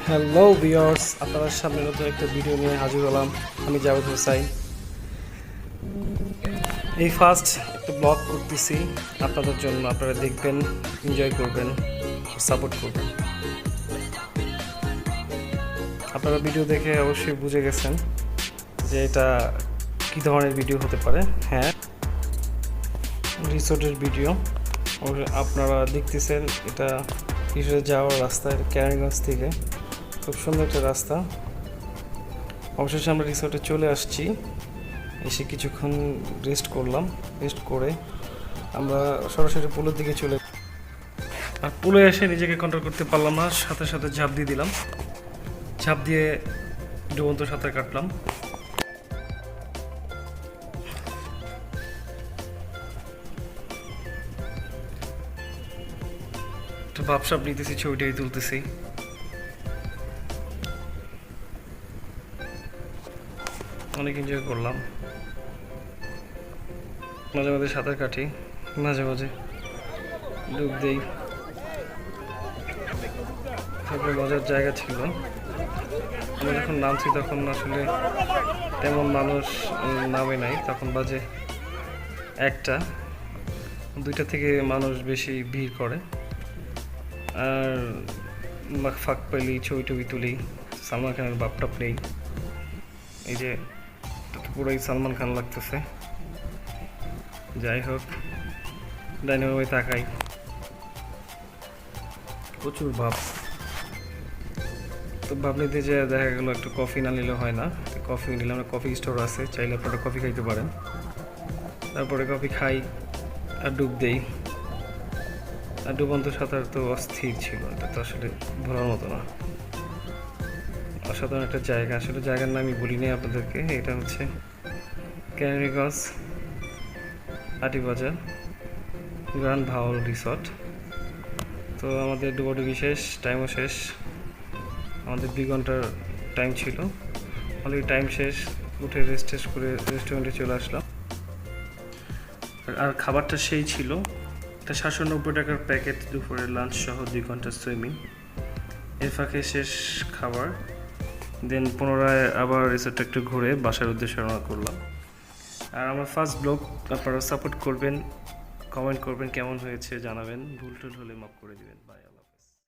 Hello viewers, আপনাদের সামনে নতুন একটা ভিডিও নিয়ে হাজির হলাম। আমি জাভেদ হোসাইন। এই ফার্স্ট একটা ব্লগ করতেছি আপনাদের জন্য। আপনারা দেখবেন, এনজয় করবেন, সাপোর্ট করবেন। আপনারা ভিডিও দেখে অবশ্যই বুঝে গেছেন যে এটা কী ধরনের ভিডিও হতে পারে। হ্যাঁ, রিসোর্টের ভিডিও আপনারা দেখতেছেন। এটা রিসোর্টে যাওয়ার রাস্তা, কেরানীগঞ্জ থেকে। খুব সুন্দর একটা রাস্তা। অবশেষে আমরা রিসোর্টে চলে আসছি। এসে কিছুক্ষণ রেস্ট করলাম। রেস্ট করে আমরা সরাসরি পুলের দিকে চলে, আর পুলে এসে নিজেকে কন্ট্রোল করতে পারলাম না, সাথে সাথে ঝাঁপ দিয়ে দিলাম। ঝাঁপ দিয়ে ডুবন্ত সাঁতার কাটলাম। একটা ভাবসাব নিতেছি, ছবিটাই তুলতেছি। অনেক এনজয় করলাম। মাঝে মাঝে সাঁতার কাটি, মাঝে মাঝে ডুব দিই। খুবই মজার জায়গা ছিল। আমরা যখন নামছি তখন আসলে তেমন মানুষ নামে নাই। তখন বাজে 1টা, 2টা থেকে মানুষ বেশি ভিড় করে। আর ফাঁক পেলি ছবি টবি তুলি। সালমান খানের বাপটাপ নেই, এই যে পুরোই সালমান খান লাগতেছে। যাই হোক, ডাইনিংয়ে তাকাই, প্রচুর ভাব। তো ভাবনিতে যে দেখা গেলো একটু কফি না নিলে হয় না। কফি নিলাম, কফি স্টোর আছে, চাইলে আপনারা কফি খাইতে পারেন। তারপরে কফি খাই আর ডুব দেই। আর ডুবন্ত সাঁতার তো অস্থির ছিল, এটা তো আসলে ভোলার মতো না। অসাধারণ একটা জায়গা। আসলে জায়গার নাম আমি বলি নাই আপনাদেরকে। এটা হচ্ছে কেরানীগঞ্জ আটিবাজার গ্র্যান্ড ভাওয়াল রিসর্ট। তো আমাদের ডুবাডুবি শেষ, টাইমও শেষ। আমাদের 2 ঘন্টার টাইম ছিল। অলরেডি টাইম শেষ, উঠে রেস্ট করে রেস্টুরেন্টে চলে আসলাম। আর খাবারটা সেই ছিল, একটা 790 টাকার প্যাকেট, দুপুরের লাঞ্চ সহ 2 ঘন্টা সুইমিং। এর ফাঁকে শেষ খাবার। দেন পুনরায় আবার রিসোর্টটা একটু ঘুরে বাসার উদ্দেশ্যে রওনা করলাম। আর আমার ফার্স্ট ব্লগ আপনারা সাপোর্ট করবেন, কমেন্ট করবেন, কেমন হয়েছে জানাবেন। ভুল টুল হলে মাফ করে দিবেন। বাই।